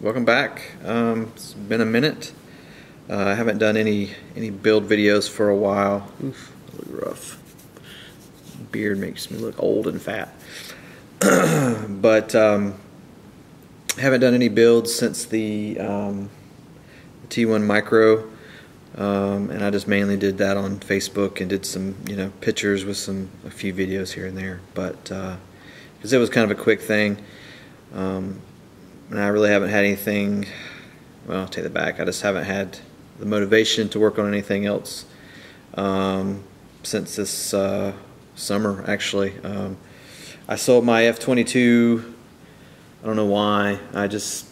welcome back. It's been a minute. I haven't done any build videos for a while. Oof, I look rough. Beard makes me look old and fat. But haven't done any builds since the T-1 Micro, and I just mainly did that on Facebook and did some pictures with a few videos here and there. But because it was kind of a quick thing. And I really haven't had anything, well, I'll take that back, I just haven't had the motivation to work on anything else since this summer, actually. I sold my F-22, I don't know why, I just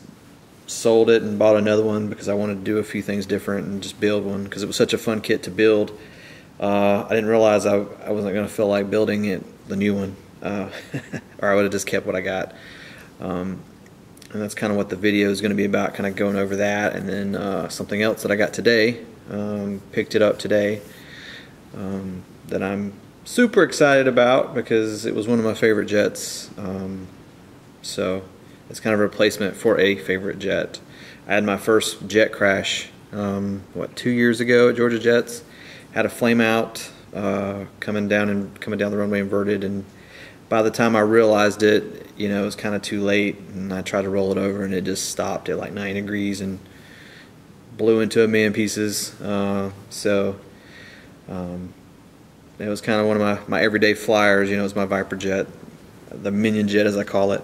sold it and bought another one because I wanted to do a few things different and just build one because it was such a fun kit to build. I didn't realize I wasn't going to feel like building the new one, or I would have just kept what I got. And that's kind of what the video is going to be about, kind of going over that, and then something else that I got today, picked it up today, that I'm super excited about because it was one of my favorite jets. So it's kind of a replacement for a favorite jet. I had my first jet crash, 2 years ago at Georgia Jets. Had a flame out coming down the runway inverted, and by the time I realized it, it was kind of too late, and I tried to roll it over and it just stopped at like 90 degrees and blew into a million pieces. So it was kind of one of my everyday flyers. It was my Viper jet, the Minion jet as I call it.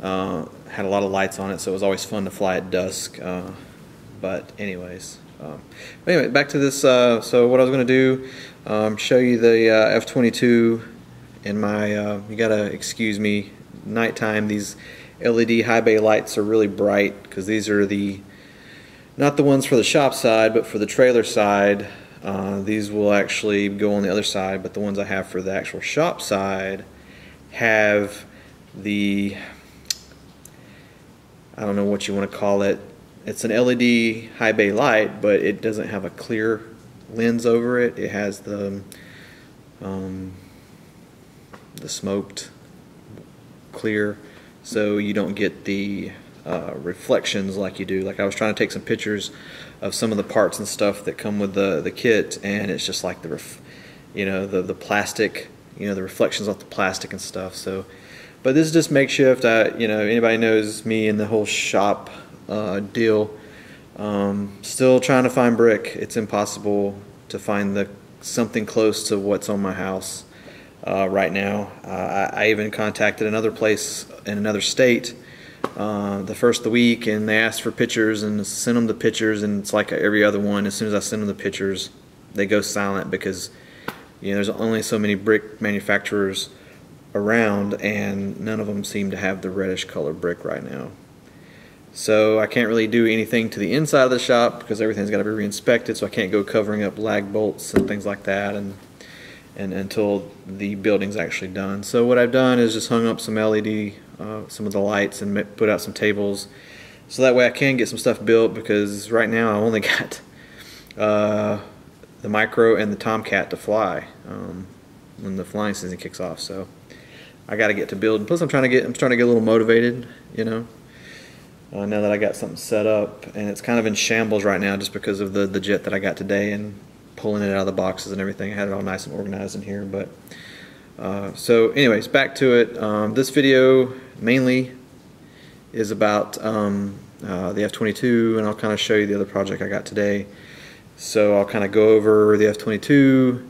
Had a lot of lights on it, so it was always fun to fly at dusk. But anyways, anyway, back to this. So what I was going to do, show you the F-22 in my, you gotta excuse me, nighttime. These LED high bay lights are really bright because these are not the ones for the shop side, but for the trailer side. These will actually go on the other side, but the ones I have for the actual shop side have the, I don't know what you want to call it. It's an LED high bay light, but it doesn't have a clear lens over it. It has the smoked clear, so you don't get the reflections like you do. Like I was trying to take some pictures of some of the parts and stuff that come with the kit, and it's just like the plastic, the reflections off the plastic and stuff. So, but this is just makeshift. Anybody knows me in the whole shop deal. Still trying to find brick. It's impossible to find something close to what's on my house right now. I even contacted another place in another state the first of the week, and they asked for pictures and sent them the pictures, and it's like every other one. As soon as I send them the pictures, they go silent because there's only so many brick manufacturers around, and none of them seem to have the reddish color brick right now. So I can't really do anything to the inside of the shop because everything's got to be re-inspected, so I can't go covering up lag bolts and things like that and until the building's actually done. So what I've done is just hung up some LED, some of the lights, and put out some tables, so that way I can get some stuff built, because right now I only got the Micro and the Tomcat to fly when the flying season kicks off. So I got to get to building. Plus I'm starting to get a little motivated, now that I got something set up, and it's kind of in shambles right now just because of the jet that I got today and pulling it out of the boxes and everything. I had it all nice and organized in here. But so anyways, back to it. This video mainly is about the F-22, and I'll kind of show you the other project I got today. So I'll kind of go over the F-22,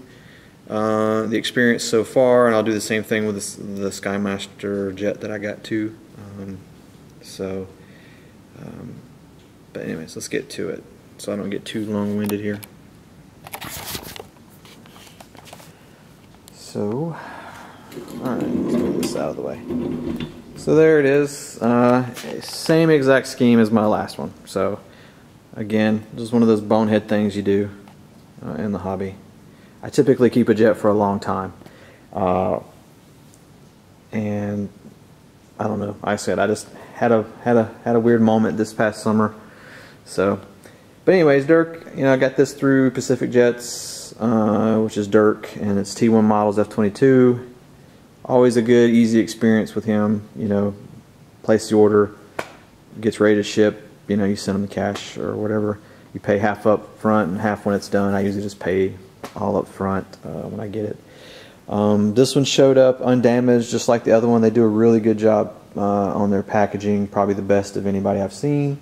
the experience so far, and I'll do the same thing with the Skymaster jet that I got too. But anyways, let's get to it so I don't get too long-winded here. So, alright, let's move this out of the way. So there it is. Same exact scheme as my last one. So, again, just one of those bonehead things you do in the hobby. I typically keep a jet for a long time. And I don't know, like I said, I just had a weird moment this past summer. So, but anyways, Dirk, I got this through Pacific Jets, which is Dirk, and it's T1 models F-22. Always a good, easy experience with him. Place the order, gets ready to ship, you know, you send them the cash or whatever. You pay half up front and half when it's done. I usually just pay all up front when I get it. This one showed up undamaged, just like the other one. They do a really good job on their packaging, probably the best of anybody I've seen.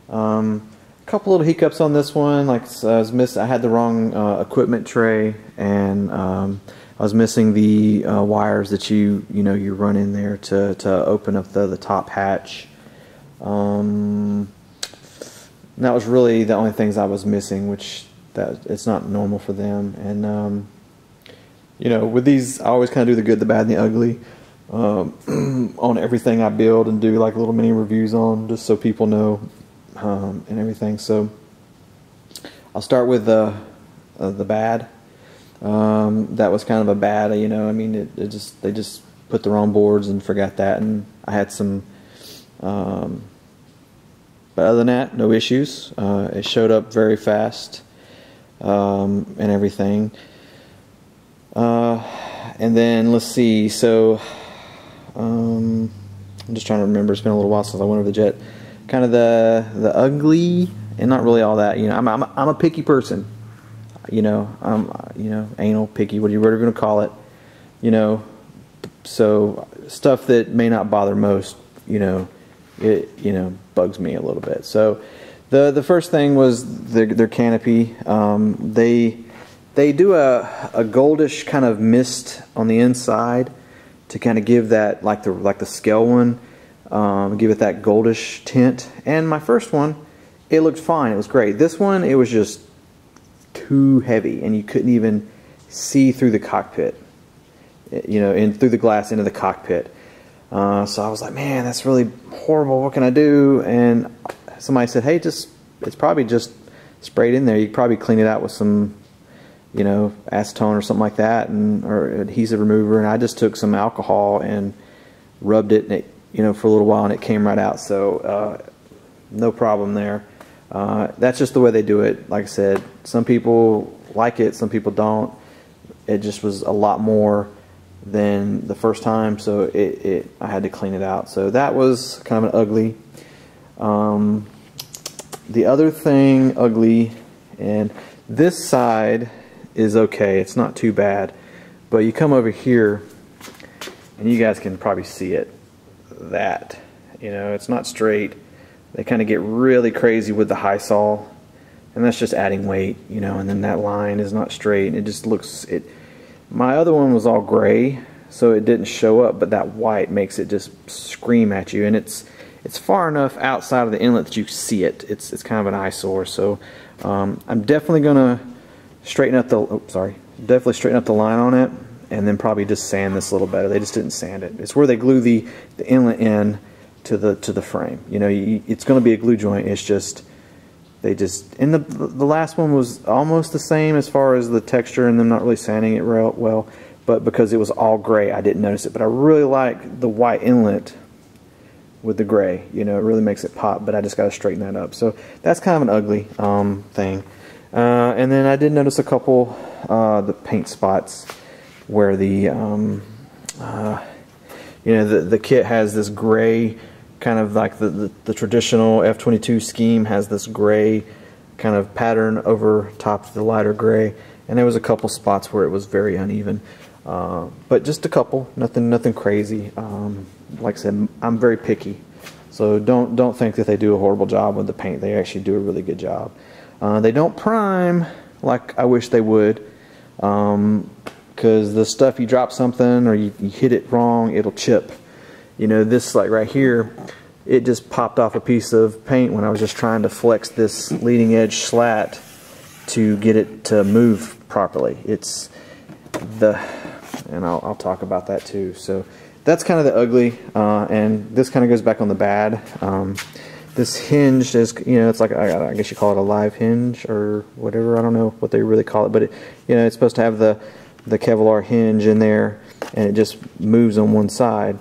A couple little hiccups on this one, like I had the wrong equipment tray, and I was missing the wires that you run in there to open up the top hatch. That was really the only things I was missing, which it's not normal for them. And you know, with these, I always kind of do the good, the bad, and the ugly on everything I build, and do like little mini reviews on, just so people know and everything. So I'll start with the bad. That was kind of a bad, you know. I mean, they just put the wrong boards and forgot that, and I had some. But other than that, no issues. It showed up very fast and everything. And then let's see. So I'm just trying to remember. It's been a little while since I went over the jet. Kind of the ugly, and not really all that. You know, I'm a picky person. You know, anal, picky, whatever you're going to call it. You know, so stuff that may not bother most. You know, it bugs me a little bit. So the first thing was their canopy. They do a goldish kind of mist on the inside to kind of give that, like the scale one, give it that goldish tint. And my first one, it looked fine. It was great. This one, it was just too heavy, and you couldn't even see through the cockpit, you know, and through the glass into the cockpit. So I was like, man, that's really horrible. What can I do? And somebody said, hey, it's probably just sprayed in there. You could probably clean it out with some, you know, acetone or something like that, or adhesive remover. And I just took some alcohol and rubbed it, and it, you know, for a little while, and it came right out. So no problem there. That's just the way they do it. Like I said, some people like it, some people don't. It just was a lot more than the first time, so I had to clean it out. So that was kind of an ugly. The other thing ugly, and this side is okay, it's not too bad, but you come over here and you guys can probably see it, that, you know, it's not straight. They kind of get really crazy with the high saw, and that's just adding weight, you know. And then that line is not straight, and it just looks, my other one was all gray, so it didn't show up, but that white makes it just scream at you. And it's far enough outside of the inlet that you see it. It's kind of an eyesore. So I'm definitely gonna straighten up definitely straighten up the line on it, and then probably just sand this a little better. They just didn't sand it. It's where they glue the inlet in to the frame. You know, it's going to be a glue joint. It's just and the last one was almost the same as far as the texture, and them not really sanding it real well. But because it was all gray, I didn't notice it. But I really like the white inlet with the gray. You know, it really makes it pop. But I just got to straighten that up. So that's kind of an ugly thing. And then I did notice a couple the paint spots where the the kit has this gray, kind of like the traditional F-22 scheme has this gray kind of pattern over top of the lighter gray, and there was a couple spots where it was very uneven, but just a couple, nothing crazy. Like I said, I'm very picky, so don't think that they do a horrible job with the paint. They actually do a really good job. They don't prime like I wish they would, because the stuff, you drop something or you hit it wrong, it'll chip. You know, this, like right here, it just popped off a piece of paint when I was just trying to flex this leading edge slat to get it to move properly. And I'll talk about that too. So that's kind of the ugly, and this kind of goes back on the bad. This hinge is, you know, it's like, I guess you call it a live hinge or whatever. I don't know what they really call it, but you know, it's supposed to have the Kevlar hinge in there, and it just moves on one side.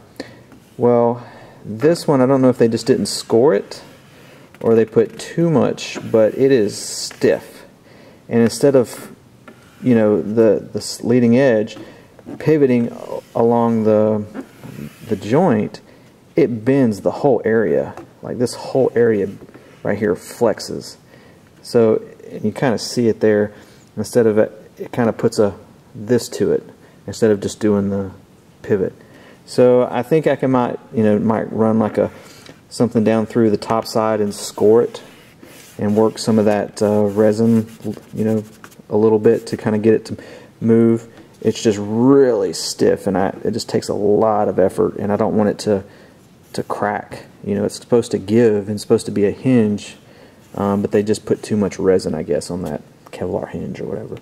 Well, this one, I don't know if they just didn't score it or they put too much, but it is stiff. And instead of, you know, the leading edge pivoting along the joint, it bends the whole area. like this whole area right here flexes. So, and you kind of see it there. Instead of it kind of puts this to it instead of just doing the pivot. So I think I might run like something down through the top side and score it and work some of that resin, a little bit to kind of get it to move. It's just really stiff, and it just takes a lot of effort, and I don't want it to crack. It's supposed to give and supposed to be a hinge, but they just put too much resin, I guess, on that Kevlar hinge or whatever.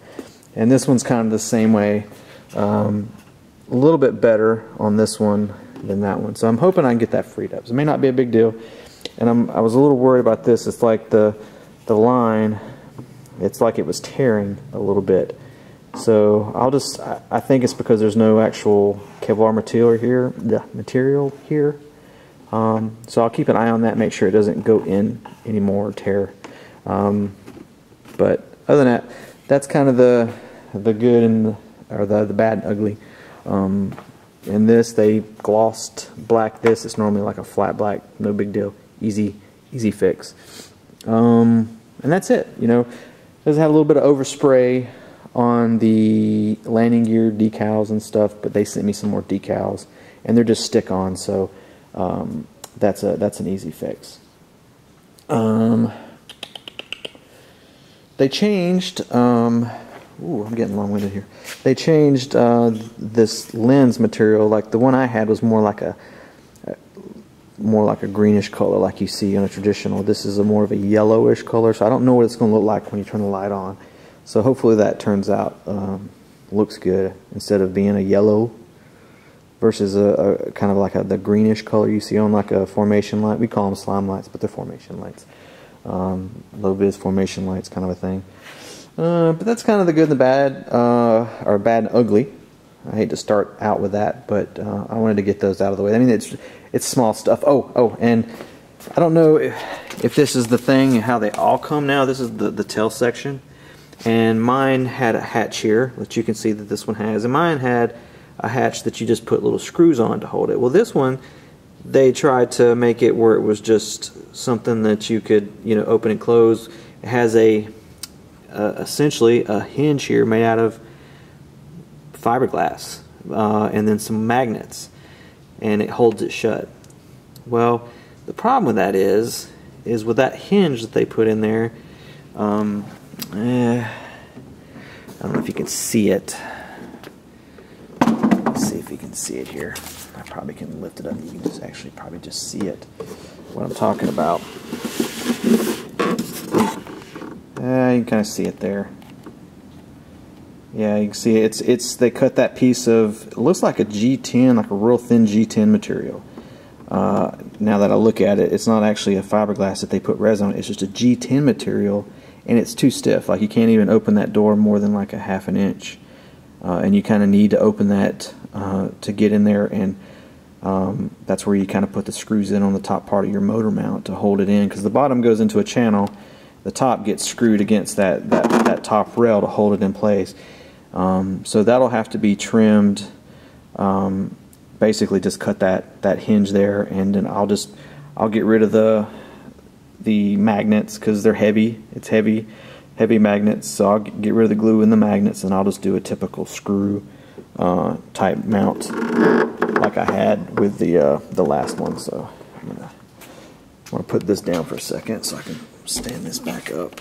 And this one's kind of the same way, a little bit better on this one than that one. So I'm hoping I can get that freed up. So it may not be a big deal. And I was a little worried about this. It's like the line, it's like it was tearing a little bit. So I think it's because there's no actual Kevlar material here. So I'll keep an eye on that, make sure it doesn't go in anymore or tear. But other than that, that's kind of the good and the bad and ugly. In this, they glossed black this. It's normally like a flat black, no big deal, easy fix. And that's it. Does have a little bit of overspray on the landing gear decals and stuff, but they sent me some more decals, and they're just stick-on, so that's an easy fix. They changed. Ooh, I'm getting long-winded here. They changed this lens material. Like the one I had was more like a greenish color, like you see on a traditional. This is more of a yellowish color, so I don't know what it's going to look like when you turn the light on. So hopefully that turns out looks good instead of being a yellow versus a kind of like the greenish color you see on like a formation light. We call them slime lights, but they're formation lights. Low vis formation lights, kind of a thing. But that's kind of the good and the bad, or bad and ugly. I hate to start out with that, but I wanted to get those out of the way. I mean, it's small stuff. Oh, and I don't know if this is the thing, how they all come now. This is the tail section. And mine had a hatch here, which you can see that this one has. And mine had a hatch that you just put little screws on to hold it. Well, this one, they tried to make it where it was just something that you could, open and close. It has essentially a hinge here made out of fiberglass and then some magnets, and it holds it shut. Well, the problem with that is with that hinge that they put in there, I don't know if you can see it. Let's see if you can see it here. I probably can lift it up. You can just actually probably just see it, what I'm talking about. You can kind of see it there. Yeah, you can see it. They cut that piece of, it looks like a G10, like a real thin G10 material. Now that I look at it, it's not actually a fiberglass that they put resin on. It's just a G10 material, and it's too stiff. Like you can't even open that door more than like a ½ an inch. And you kind of need to open that to get in there, and that's where you kind of put the screws in on the top part of your motor mount to hold it in, because the bottom goes into a channel. The top gets screwed against that top rail to hold it in place. So that'll have to be trimmed. Basically just cut that hinge there, and then I'll get rid of the magnets, because they're heavy. It's heavy magnets, so I'll get rid of the glue and the magnets, and I'll just do a typical screw type mount like I had with the last one. So I'm gonna want to put this down for a second so I can stand this back up.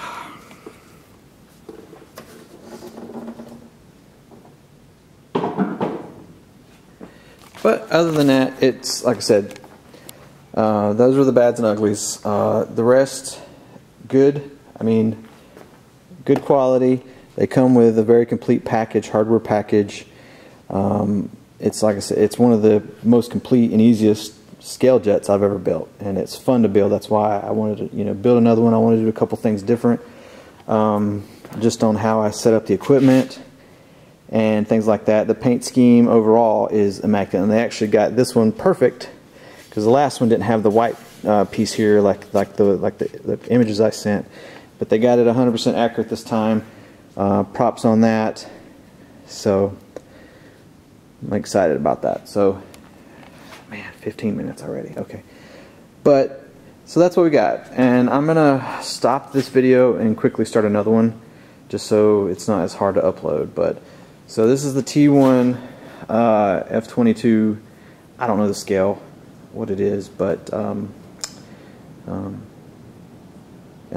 But other than that, it's like I said, those are the bads and uglies. The rest, good. I mean, good quality. They come with a very complete package, hardware package. It's like I said, it's one of the most complete and easiest scale jets I've ever built, and it's fun to build. That's why I wanted to, build another one. I wanted to do a couple things different, just on how I set up the equipment and things like that. The paint scheme overall is immaculate, and they actually got this one perfect, because the last one didn't have the white piece here like the images I sent, but they got it 100% accurate this time. Props on that. So I'm excited about that. So, man, 15 minutes already. Okay, but So that's what we got, and I'm gonna stop this video and quickly start another one just so it's not as hard to upload. But so this is the T-1 F-22. I don't know the scale, what it is, but and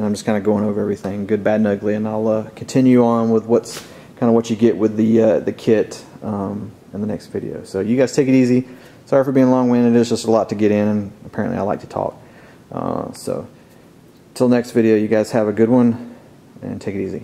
I'm just kind of going over everything, good, bad, and ugly, and I'll continue on with what's kind of what you get with the kit in the next video. So you guys take it easy. Sorry for being long-winded. It's just a lot to get in, and apparently I like to talk. So till next video, you guys have a good one and take it easy.